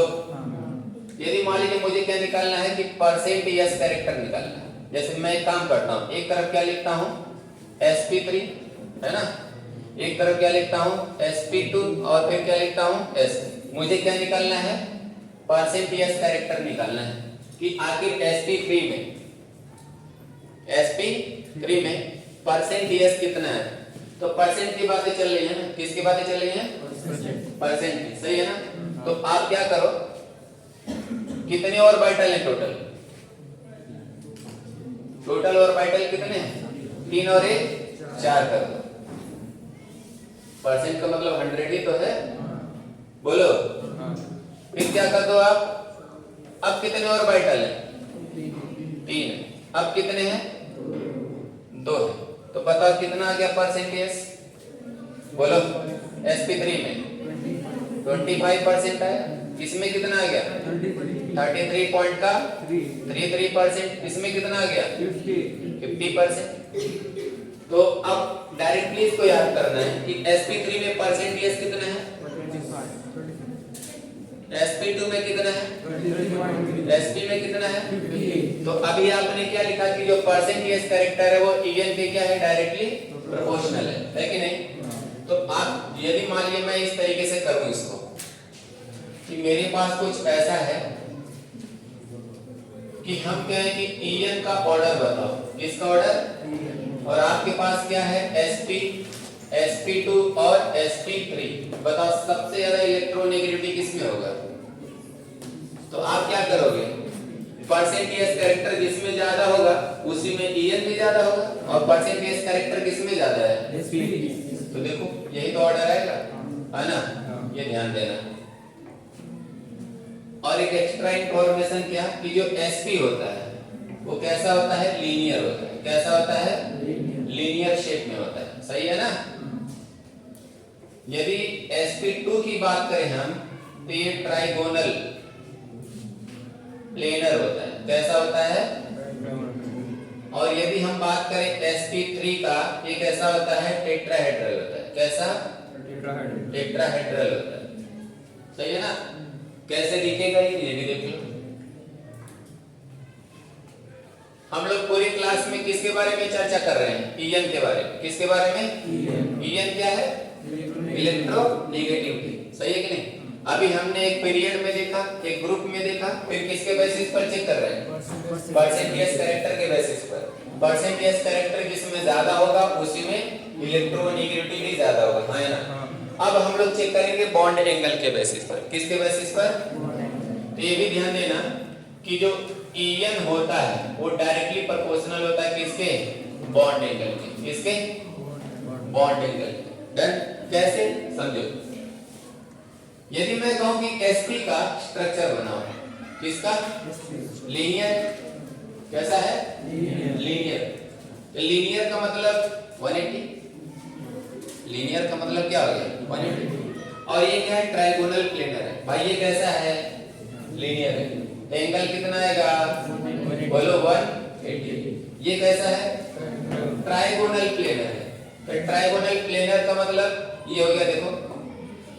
यदि मान लीजिए मुझे क्या निकालना है कि परसेंटेज कैरेक्टर निकालना है, जैसे मैं एक काम करता हूं, एक तरफ क्या लिखता हूं, sp3 है ना, एक तरफ क्या लिखता हूं, sp2 और फिर क्या लिखता हूं, s। मुझे क्या निकालना है, परसेंटेज कैरेक्टर निकालना है कि आखिर sp3 में परसेंटेज कितना है। तो परसेंट की बातें चल रही है ना, किसकी बातें चल रही हैं, परसेंट की, सही है ना। तो आप क्या करो, कितने और वाइटल है टोटल, टोटल और वाइटल कितने हैं, 3 और 1 4 कर दो। परसेंट का मतलब 100 ही तो है, बोलो। फिर क्या कर दो आप, अब कितने और वाइटल है, 3, अब कितने हैं, 2 है। तो बताओ कितना आ गया परसेंटेज, बोलो। sp3 में 25% है, इसमें कितना आ गया, 33.33%, इसमें कितना आ गया, 50%। तो अब डायरेक्टली इसको याद करना है कि sp3 में परसेंटेज कितना है, sp2 में कितना है, sp में कितना है। तो अभी आपने क्या लिखा कि जो परसेंटेज कैरेक्टर है वो en के क्या है, डायरेक्टली प्रोपोर्शनल है कि नहीं। तो आप यदि मान लीजिए मैं इस तरीके से करूं इसको कि मेरे पास कुछ ऐसा है कि हम कहें कि en का ऑर्डर बताओ, किसका ऑर्डर, और आपके पास क्या है, sp, sp2 और sp3। बताओ सबसे ज्यादा इलेक्ट्रोनेगेटिविटी किसमें होगा। तो आप क्या करोगे, परसेंटेज कैरेक्टर जिसमें ज्यादा होगा उसी में en भी ज्यादा होगा, और परसेंटेज कैरेक्टर किसमें ज्यादा है, तो देखो यही तो ऑर्डर आएगा, है ना, ये ध्यान देना। और एक एक्स्ट्रा इंफॉर्मेशन क्या कि जो sp होता है वो कैसा होता है, लीनियर होता है, कैसा होता है, लीनियर शेप में होता है, सही है ना। यदि sp2 की बात करें हम तो ये ट्राइगोनल प्लेनर होता है, कैसा होता है। और यदि हम बात करें sp3 का, ये कैसा होता है, टेट्राहेड्रल होता है, कैसा, टेट्राहेड्रल होता है, सही है ना। कैसे दिखेगा ये भी देख लो। हम लोग पूरी क्लास में किसके बारे में चर्चा कर रहे हैं, en के बारे में, किसके बारे में, en क्या है, इलेक्ट्रोनेगेटिविटी, सही है कि नहीं। अभी हमने एक पीरियड में देखा, एक ग्रुप में देखा, फिर किसके बेसिस पर चेक कर रहे हैं, परसेंटेज कैरेक्टर के बेसिस पर। परसेंटेज कैरेक्टर जिसमें ज्यादा होगा उसी में इलेक्ट्रोनेगेटिविटी भी ज्यादा होगा, है ना। अब हम लोग चेक करेंगे बॉन्ड एंगल के बेसिस पर, किसके बेसिस पर। तो ये भी ध्यान देना कि जो en होता है वो डायरेक्टली प्रोपोर्शनल होता है किसके, बॉन्ड एंगल के, किसके, बॉन्ड एंगल के। डन, कैसे समझो। यदि मैं कहूं कि sp का स्ट्रक्चर बनाओ, किसका, लीनियर, कैसा है, लीनियर। लीनियर का मतलब 180, लीनियर का मतलब क्या हो गया, 180। और ये क्या है, ट्राइगोनल प्लेनर है, भाई ये कैसा है, लीनियर है। एंगल कितना आएगा, बोलो 180। ये कैसा है, ट्राइगोनल प्लेनर है। तो ट्राइगोनल प्लेनर का मतलब ये हो गया, देखो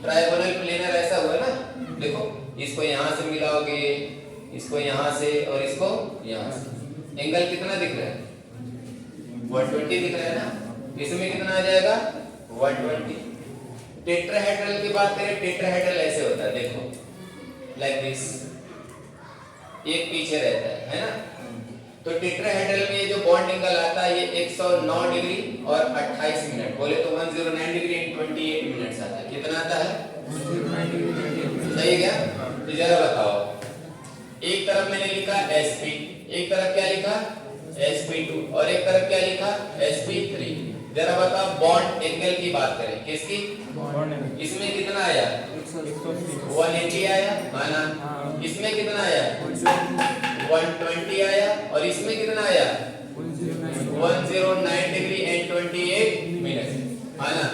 ट्राइगोनल प्लेनर ऐसा हुआ ना, देखो इसको यहां से मिलाओगे, इसको यहां से और इसको यहां से, एंगल कितना दिख रहा है, 120 दिख रहा है ना। इसमें कितना आ जाएगा, 120। टेट्राहेड्रल की बात करें, टेट्राहेड्रल ऐसे होता है, देखो लाइक दिस, एक पीछे रहता है ना। तो टेट्राहेड्रल में ये जो बॉन्ड एंगल आता है ये 109 डिग्री और 28 मिनट, बोले तो 109 डिग्री एंड 28 मिनट्स आता है। कितना आता है? सही है क्या? तो जरा बताओ, एक तरफ मैंने लिखा sp, एक तरफ क्या लिखा sp2 और एक तरफ क्या लिखा sp3। जरा बताओ बॉन्ड एंगल की बात करें, किसकी? इसमें कितना आया? 180 आया, माना। इसमें कितना आया? 120 आया, और इसमें कितना आया? 109 डिग्री एंड 28 मिनट, माना।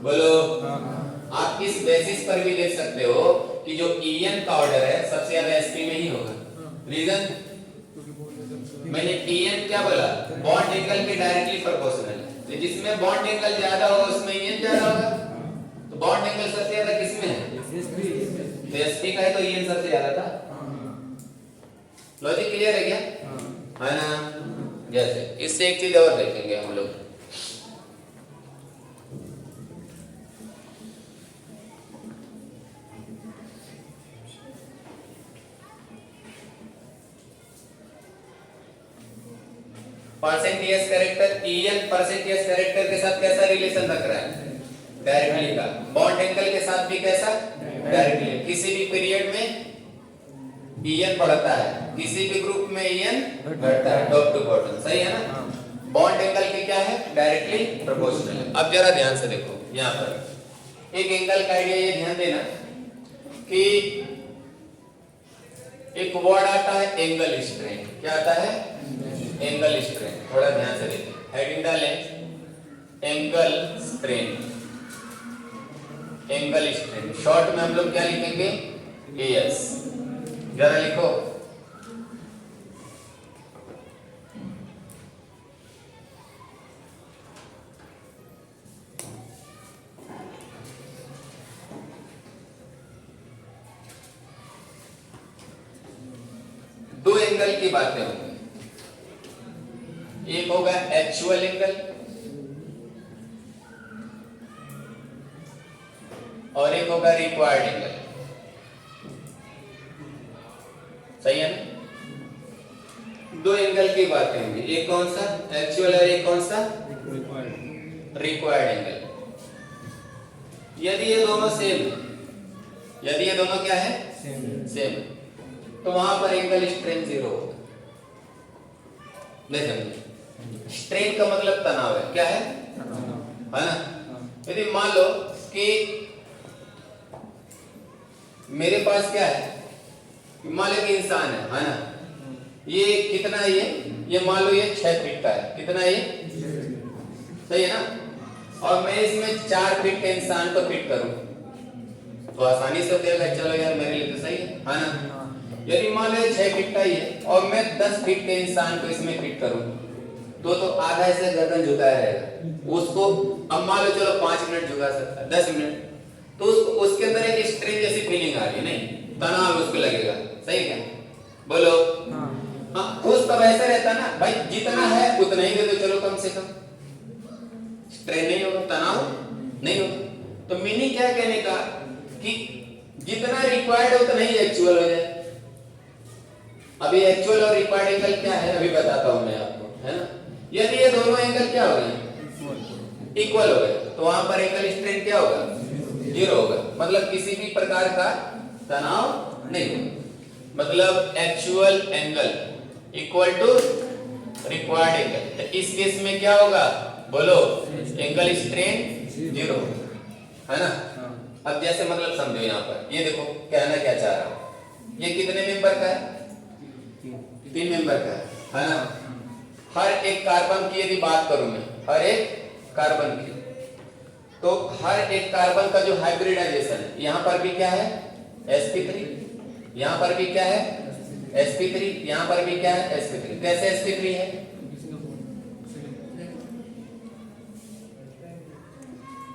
बोलो। आप इस बेसिस पर भी देख सकते हो कि जो En का ऑर्डर है सबसे ज्यादा sp में ही होगा। रीजन? मैंने En क्या बोला? बॉन्ड एंगल के डायरेक्टली प्रोपोर्शनल। तो जिसमें बॉन्ड एंगल ज्यादा होगा उसमें En ज्यादा होगा। तो बॉन्ड एंगल सबसे ज्यादा किसमें है? तो sp का है, तो En सबसे ज्यादा था। लॉजिक क्लियर है क्या? है ना। जैसे इससे एक चीज और देखेंगे हम लोग। Percentage character En percentage character के साथ कैसा रिलेशन रख रहा है? डायरेक्टली का। बॉन्ड एंगल के साथ भी कैसा? डायरेक्टली। किसी भी पीरियड में En बढ़ता है, किसी भी ग्रुप में En घटता है, टॉप टू बॉटम। सही है ना? बॉन्ड एंगल के क्या है? डायरेक्टली प्रोपोर्शनल है। अब जरा ध्यान से देखो, यहाँ पर एक एंगल का आइडिया ये ध्यान देना कि एक वर्ड आता है एंगल स्ट्रेन। क्या आता है? Angle strain. थोड़ा ध्यान से देखिए, हेडिंग डालें angle strain. Angle strain short में हम लोग क्या लिखेंगे? AS। जरा लिखो। दो एंगल की बातें होंगी, एक होगा एक्चुअल एंगल और एक होगा रिक्वायर्ड एंगल। सही है ना? दो एंगल की बातें होंगी, एक कौन सा? एक्चुअल और एक कौन सा? Required angle. यदि ये दोनों सेम, यदि ये दोनों क्या है? सेम, तो वहां पर एंगल स्ट्रेन 0 होगा। नहीं समझे? स्ट्रेन का मतलब तनाव है। क्या है? है ना? यदि मान लो कि मेरे पास क्या है, मान लो कि इंसान है ना? ये कितना है? ये मान लो ये 6 फीट का है। कितना है ये? सही है ना? और मैं इसमें 4 फीट के इंसान को फिट करूं तो आसानी से देगा, चलो यार मेरे लिए तो सही है ना? यदि मान लो 6 फीट का ही है और मैं 10 फीट के इंसान को इसमें फिट करूं तो आधा ऐसे गर्दन झुकाया रहेगा उसको। अब मान लो चलो 5 मिनट झुका सकता है, 10 मिनट, तो उसके अंदर एक स्ट्रेन जैसी फीलिंग आ रही है, नहीं? तनाव उसको लगेगा। सही है? बोलो। हाँ, खुश तब ऐसे रहता ना भाई, जितना है उतना ही दे दो, चलो कम से कम। स्ट्रेन नहीं होगा, तनाव नहीं होगा। तो मीनिंग क्या कहने का कि जितना रिक्वायर्ड है उतना ही एक्चुअल हो जाए। अभी एक्चुअल और रिक्वायर्ड एंगल क्या है अभी बताता हूं मैं आपको, है ना? यदि ये दोनों एंगल क्या हो गए? इक्वल हो गए, तो वहां पर एंगल स्ट्रेन क्या होगा? 0 होगा। मतलब किसी भी प्रकार का तनाव नहीं होगा। मतलब actual angle equal to required angle. तो इस केस में क्या होगा? बोलो। एंगल स्ट्रेन 0, है ना? अब जैसे मतलब समझो, यहाँ पर ये देखो कहना क्या चाह रहा हूं, ये कितने मेंबर का है? 3 मेंबर का है ना? हर एक कार्बन की यदि बात करूं मैं, हर एक कार्बन की, तो हर एक कार्बन का जो हाइब्रिडाइजेशन है, यहां पर भी क्या है? sp3, यहां पर भी क्या है? sp3, यहां पर भी क्या है? sp3। कैसे sp3 है?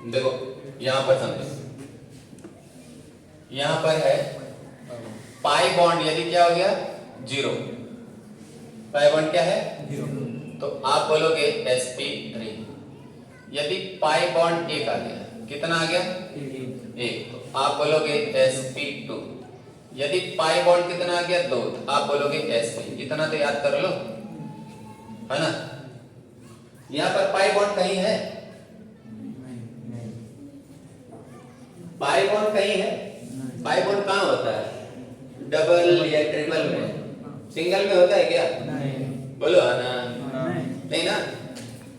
देखो यहां पर समझो, यहां पर है पाई बॉन्ड, यदि क्या हो गया? 0। पाई बॉन्ड क्या है? 0। तो आप बोलोगे sp3। यदि पाई बॉन्ड 1 आ गया कितना आ गया? 1। तो आप बोलोगे sp2। यदि पाई बॉन्ड कितना आ गया? 2। तो आप बोलोगे sp। इतना तो याद कर लो, है ना? यहाँ पर पाई बॉन्ड कहीं है? पाई बॉन्ड कहीं है? पाई बॉन्ड कहाँ होता है? डबल या ट्रिपल में? सिंगल में होता है क्या? बोलो है ना? नहीं ना?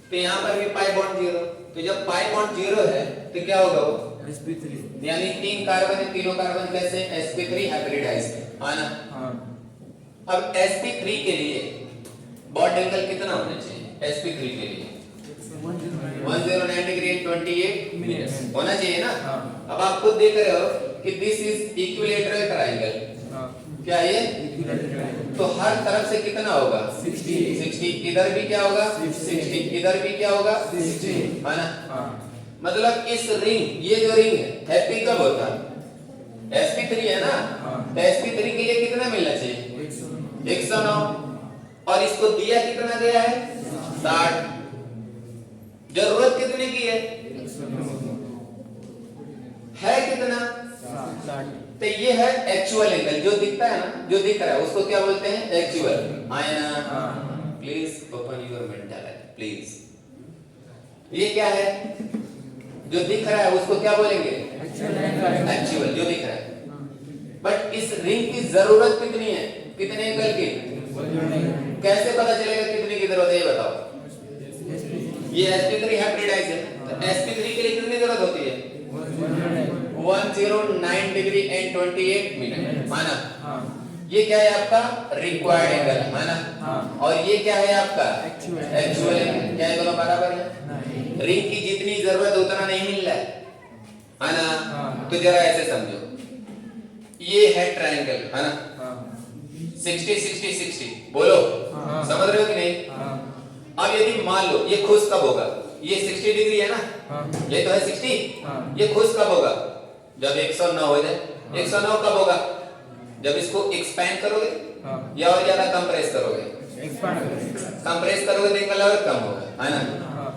तो यहाँ पर भी पाई बॉन्ड 0। तो जब पाई बॉन्ड 0 है तो क्या होगा वो? sp3। यानी 3 कार्बन है, तीनों कार्बन कैसे? sp3 हाइब्रिडाइज है ना? अब sp3 के लिए बॉन्ड एंगल कितना होना चाहिए? sp3 के लिए 109 डिग्री एंड 28 मिनट्स होना चाहिए ना? अब आप खुद देख रहे हो कि दिस इज इक्विलैटरल ट्रायंगल। क्या ये? तो हर तरफ से कितना होगा? 60। इधर भी क्या होगा? 60। इधर भी क्या होगा? 60, है ना? मतलब इस रिंग, ये जो रिंग है हैप्पी कब होता है? sp3 है ना? तो sp3 के लिए कितना मिलना चाहिए? 109। और इसको दिया कितना गया है? 60। जरूरत कितने की है? कितना? 60। तो ये है एक्चुअल एंगल, जो दिखता है ना, जो दिख रहा है उसको क्या बोलते हैं? एक्चुअल। आया ना? Please open your mentality please. ये क्या है? जो दिख रहा है उसको क्या बोलेंगे? एक्चुअल, जो दिख रहा है। बट इस रिंग की जरूरत कितनी है? कितने एंगल की? कैसे पता चलेगा कितने की जरूरत है? ये बताओ। ये sp3 हाइब्रिडाइज है, तो sp3 के लिए कितनी जरूरत होती है? 109 डिग्री एंड 28 मिनट, माना? ये क्या है आपका? रिक्वायर्ड एंगल, माना? और ये क्या है आपका? Actual angle. क्या है? दोनों बराबर है? रिंग की जितनी जरूरत उतना नहीं मिल रहा है ना? तो जरा ऐसे समझो, ये है ट्रायंगल, है ना? 60 60 60 बोलो, समझ रहे हो कि नहीं? अब यदि मान लो ये खुश कब होगा? ये 60 डिग्री है ना? ये तो है 60। ये खुश कब होगा? जब 109 हो जाए। 109 कब होगा? जब इसको एक्सपैंड करोगे या और ज्यादा कंप्रेस करोगे? कंप्रेस करोगे तो एंगल और कम होगा, है ना?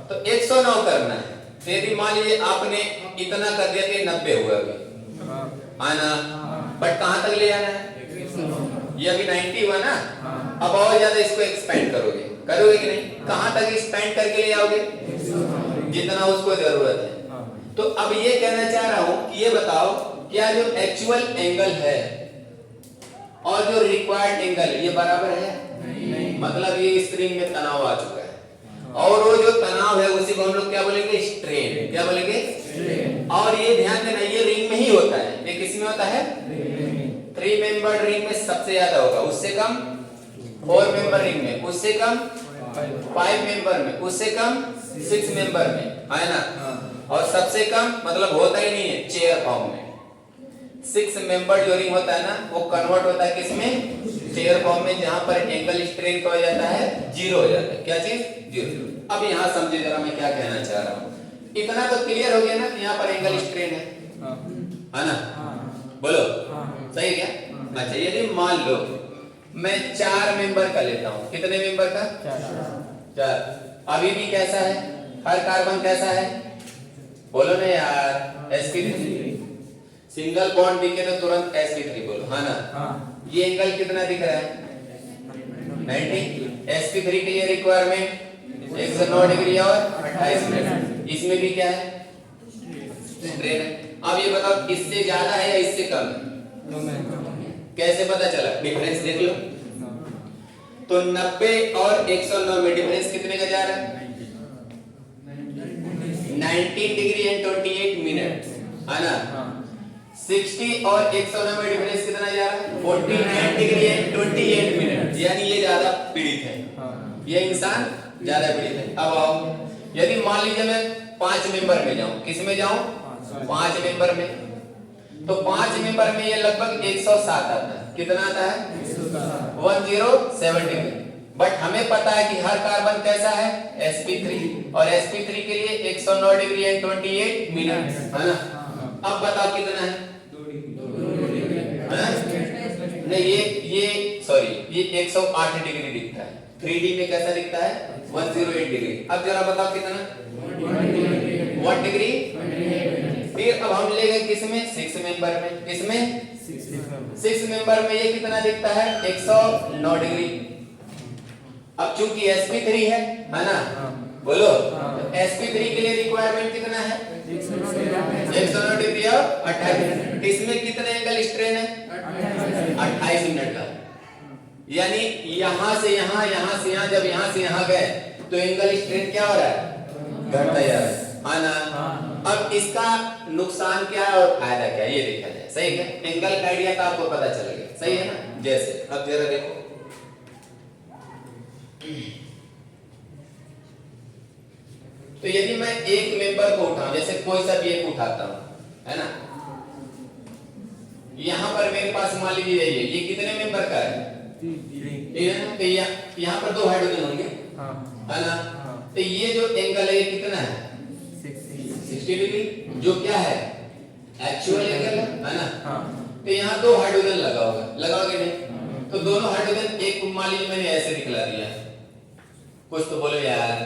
तो 109 करना है। तो यदि मान लीजिए आपने इतना कर दिया कि 90 हुआ अभी, है ना? बट कहां तक ले जाना है? ये अभी 90 हुआ ना? अब और ज्यादा इसको एक्सपैंड करोगे कि नहीं? कहां तक एक्सपैंड करके ले आओगे? जितना उसको जरूरत है। तो अब ये कहना चाह रहा हूं कि ये बताओ, क्या जो एक्चुअल एंगल है और जो रिक्वायर्ड एंगल ये बराबर है? नहीं। मतलब ये इस रिंग में तनाव आ चुका है, और वो जो तनाव है उसी को हम लोग क्या बोलेंगे? स्ट्रेन। क्या बोलेंगे? स्ट्रेन। और ये ध्यान देना, ये रिंग में ही होता है। ये किस में होता है? 3 मेंबर रिंग में सबसे ज्यादा होगा, उससे कम 4 मेंबर रिंग में, उससे कम 5 मेंबर में, उससे कम 6 मेंबर में, है ना? और सबसे कम मतलब होता ही नहीं है चेयर फॉर्म में। 6 मेंबर जो रिंग होता है ना, वो कन्वर्ट होता है किसमें? चेयर फॉर्म में, जहां पर एंगल स्ट्रेन क्या हो जाता है? 0 हो जाता है। क्या चीज? 0। अब यहां समझे जरा मैं क्या कहना चाह रहा हूं। इतना तो क्लियर हो गया ना, यहाँ पर एंगल स्ट्रेन है ना? बोलो, सही है क्या? अच्छा, यदि मान लो मैं 4 मेंबर का लेता हूं। कितने मेंबर का? 4। अभी भी कैसा है? हर कार्बन कैसा है? बोलो ना यार, sp3। सिंगल बॉन्ड दिखे तो तुरंत sp3 बोलो, है ना? ये एंगल कितना दिख रहा है? 90। sp3 के लिए रिक्वायरमेंट 109 डिग्री और 28 मिनट। इसमें भी क्या है? स्ट्रेन है। अब ये बताओ, इससे ज्यादा है या इससे कम है? कैसे पता चला? डिफरेंस देख लो। तो 90 और 109 में डिफरेंस कितने का जा रहा है? 19 डिग्री एंड 28 मिनट, है ना? 60 और 109 में डिफरेंस कितना जा रहा है? 49 डिग्री एंड 28 मिनट। यानी ये ज्यादा पीड़ित है, ये इंसान ज्यादा पीड़ित है। अब आओ, यदि मान लीजिए मैं 5 मेंबर में जाऊं। किस में जाऊं? 5 मेंबर में। तो 5 मेंबर में ये लगभग 107 आता है। कितना आता है? 107 डिग्री। बट हमें पता है कि हर कार्बन कैसा है? sp3, और sp3 के लिए 109 डिग्री एंड 28 मिनट, है ना? अब बताओ कितना है? 2 डिग्री। नहीं, ये सॉरी, ये 108 डिग्री दिखता है। 3D में कैसा दिखता है? 108 डिग्री। अब जरा बताओ कितना? What degree? फिर अब हम ले गए किसमें? 6 मेंबर में। किसमें? 6 मेंबर में ये कितना दिखता है? 109 डिग्री। अब चूंकि sp3 है ना, बोलो sp3 के लिए रिक्वायरमेंट कितना है? 109 डिग्री और 28। इसमें कितने एंगल स्ट्रेन है? 28 मिनट का। यानी यहां से यहां, यहां से यहां, जब यहां से यहां गए तो एंगल स्ट्रेन क्या हो रहा है? घटता जा रहा है ना। अब इसका नुकसान क्या है और फायदा क्या है ये देखा जाए। सही है? एंगल का आइडिया तो आपको पता चल गया। सही है ना? जैसे अब जरा देखो, तो यदि मैं एक मेंबर को उठाऊं, जैसे कोई सा भी एक उठाता हूं, है ना, यहां पर मेरे पास मान लीजिए ये कितने मेंबर का है? 3 है। यहाँ पर 2 हाइड्रोजन होंगे, है ना। तो ये जो एंगल है ये कितना है? 60 डिग्री, जो क्या है? एक्चुअल एंगल है ना। तो यहाँ 2 हाइड्रोजन लगा होगा, लगाओगे नहीं? तो दोनों हाइड्रोजन, एक मान लीजिए मैंने ऐसे दिखला दिया, कुछ तो बोलो यार,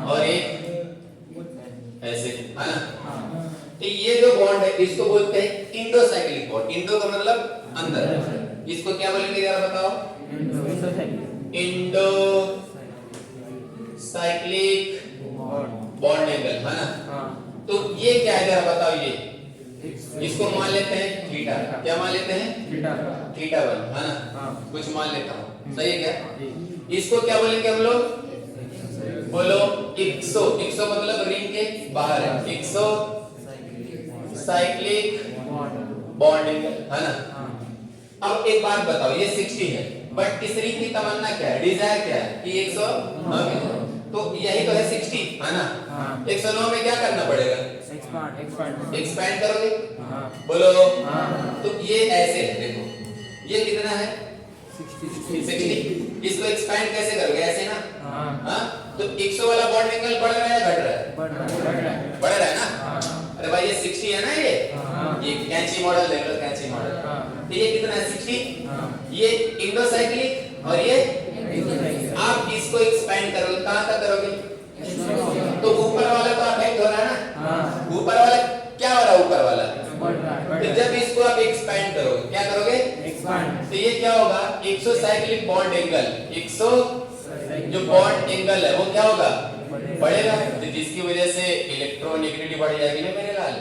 और एक ऐसे, है ना। तो ये जो बॉन्ड है इसको बोलते हैं इंडोसाइक्लिक बॉन्ड। इंडो का मतलब अंदर, इसको क्या बोलेंगे जरा बताओ? इंडो साइक्लिक बॉन्ड एंगल, है ना। तो ये क्या है जरा बताओ? ये इसको मान लेते हैं थीटा। क्या मान लेते हैं? थीटा 1, है ना। कुछ मान लेता हूं, सही है क्या? इसको क्या बोलेंगे हम लोग? बोलो 100 मतलब रिंग के बाहर है, 100 साइक्लिक बॉन्ड एंगल, है ना। अब एक बात बताओ, ये 60 है, बट इस रिंग की तमन्ना क्या है? डिजायर क्या है? कि 109, तो यही तो है 60, है ना। 109 में क्या करना पड़ेगा? एक्सपैंड करोगे, बोलो। तो ये ऐसे है, देखो ये कितना है? 60। इसको एक्सपैंड कैसे करोगे? ऐसे ना। तो 100 वाला बॉन्ड एंगल बढ़ रहा है या घट रहा है? बढ़ रहा है ना। अरे भाई ये 60 है ना, ये कैंची मॉडल देख लो, कैंची मॉडल। तो ये कितना है? 60। ये इंडोसाइक्लिक और ये, आप इसको एक्सपैंड करोगे, कहां तक करोगे? तो ऊपर वाला तो अफेक्ट हो रहा है ना। ऊपर वाला क्या हो रहा है? ऊपर वाला तो जब इसको आप एक्सपैंड करोगे, क्या करोगे? तो ये क्या होगा? 100 साइक्लिक बॉन्ड एंगल, 100 जो बॉन्ड एंगल है वो क्या होगा? बढ़ेगा। तो जिसकी वजह से इलेक्ट्रोनेगेटिविटी बढ़ जाएगी ना मेरे लाल।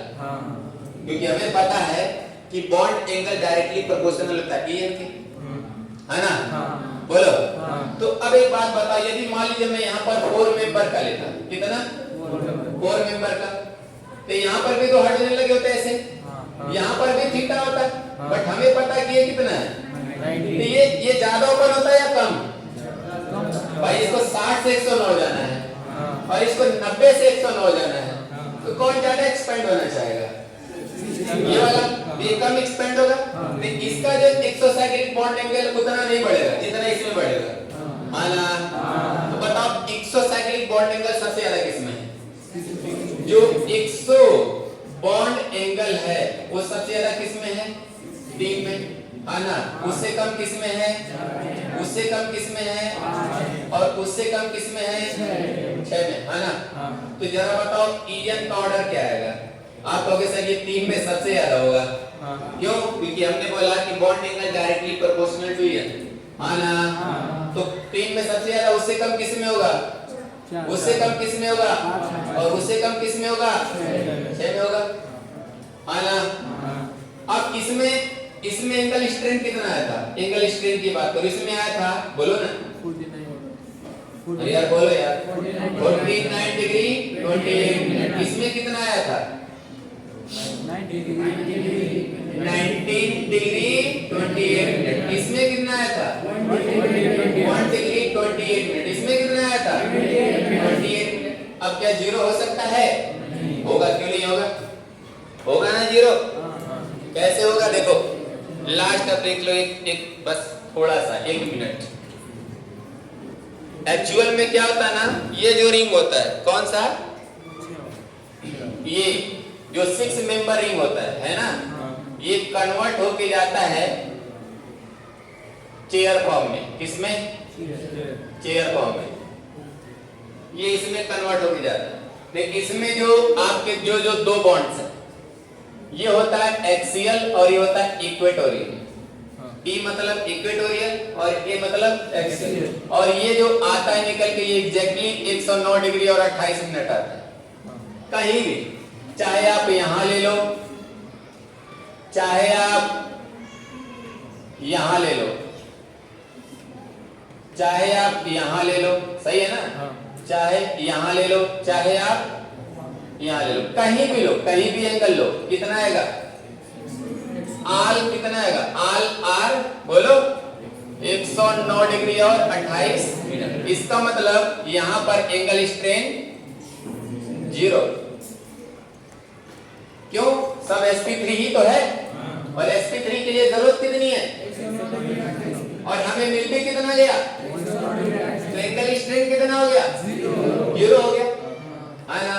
क्योंकि हमें पता है कि बॉन्ड एंगल डायरेक्टली प्रोपोर्शनल होता है के, है ना। बोलो। तो अब एक बात बताओ, यदि मान लीजिए मैं यहाँ पर 4 मेंबर का लेता, कितना? 4 मेंबर का, तो यहाँ पर भी 2 हाइड्रोजन लगे होते हैं ऐसे, यहाँ पर भी थीटा होता है, बट हमें पता है कि ये कितना है? तो ये ज्यादा ओपन होता है या कम? भाई इसको 60 से 109 जाना है और इसको 90 से 109 जाना है, तो कौन ज्यादा एक्सपेंड होना चाहेगा? ये वाला। ये कम एक्सपेंड होगा, तो इसका जो 100 साइक्लिक बॉन्ड एंगल उतना नहीं बढ़ेगा जितना इसमें बढ़ेगा, है ना। तो बताओ 100 साइक्लिक बॉन्ड एंगल सबसे ज्यादा किसमें है? जो 100 बॉन्ड एंगल है वो सबसे ज्यादा किसमें है? 3 में, है ना। उससे कम किसमें है? उससे कम किसमें है? और उससे कम किसमें है? 6 में, है ना। तो जरा बताओ ईएन का ऑर्डर क्या आएगा? आप कहोगे सर ये 3 में सबसे ज्यादा होगा। क्यों? क्योंकि हमने बोला कि bond angle directly proportional to EN, है ना। तो 3 में सबसे ज्यादा, उससे कम किसमें होगा? उससे कम किसमें होगा? और उससे कम किसमें होगा? 6 में होगा, है ना। अब इसमें एंगल स्ट्रेंथ कितना आया था? एंगल स्ट्रेंथ की बात करो, इसमें आया था, बोलो ना। अरे यार बोलो यार। 49 डिग्री 28 मिनट। इसमें कितना आया था? 19 डिग्री 28 मिनट। इसमें कितना आया था? 1 डिग्री 28 मिनट। इसमें कितना आया था? 28 मिनट। अब क्या जीरो हो सकता है? होगा, क्यों नहीं होगा? होगा ना जीरो। कैसे होगा? देखो लास्ट अब देख लो, एक बस थोड़ा सा 1 मिनट। एक्चुअल में क्या होता है ना, ये जो रिंग होता है, कौन सा? ये जो 6 मेंबर रिंग होता है ना, ये कन्वर्ट होके जाता है चेयर फॉर्म में। किसमें? चेयर फॉर्म में। ये इसमें कन्वर्ट होके जाता है। देख इसमें जो आपके जो जो दो बॉन्ड्स है, ये होता है एक्सियल और ये होता है इक्वेटोरियल। ई मतलब इक्वेटोरियल और ए मतलब एक्सियल। और ये जो आता है निकल के ये एग्जैक्टली 109 डिग्री और 28 मिनट आता है। कहीं भी, चाहे आप यहां ले लो, चाहे आप यहां ले लो, चाहे आप यहां ले लो, सही है ना? चाहे यहां ले लो, चाहे आप यहां ले लो, कहीं भी लो, कहीं भी एंगल लो, कितना आएगा? आल कितना आएगा? आल आर बोलो 109 डिग्री और 28 मिनट। इसका मतलब यहां पर एंगल स्ट्रेन 0। क्यों? सब sp3 ही तो है और sp3 के लिए जरूरत कितनी है? और हमें मिल भी कितना गया? तो एंगल स्ट्रेन कितना हो गया? 0 हो गया, है ना?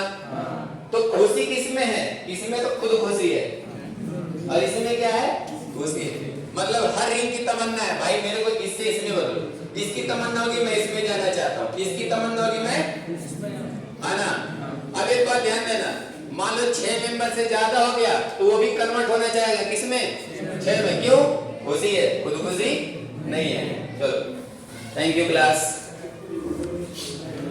तो खुशी किसमें है? इसमें तो खुद खुशी है और इसमें क्या है? खुशी है। मतलब हर रिंग की तमन्ना है भाई मेरे को इससे इसमें बदलो, इसकी तमन्ना होगी मैं इसमें जाना चाहता हूँ, इसकी तमन्ना होगी मैं, है ना? अब एक बात ध्यान देना, मान लो 6 मेंबर से ज्यादा हो गया तो वो भी कन्वर्ट होना चाहेगा किसमें? 6 में। क्यों? खुशी है, खुद खुशी नहीं है। चलो, थैंक यू क्लास।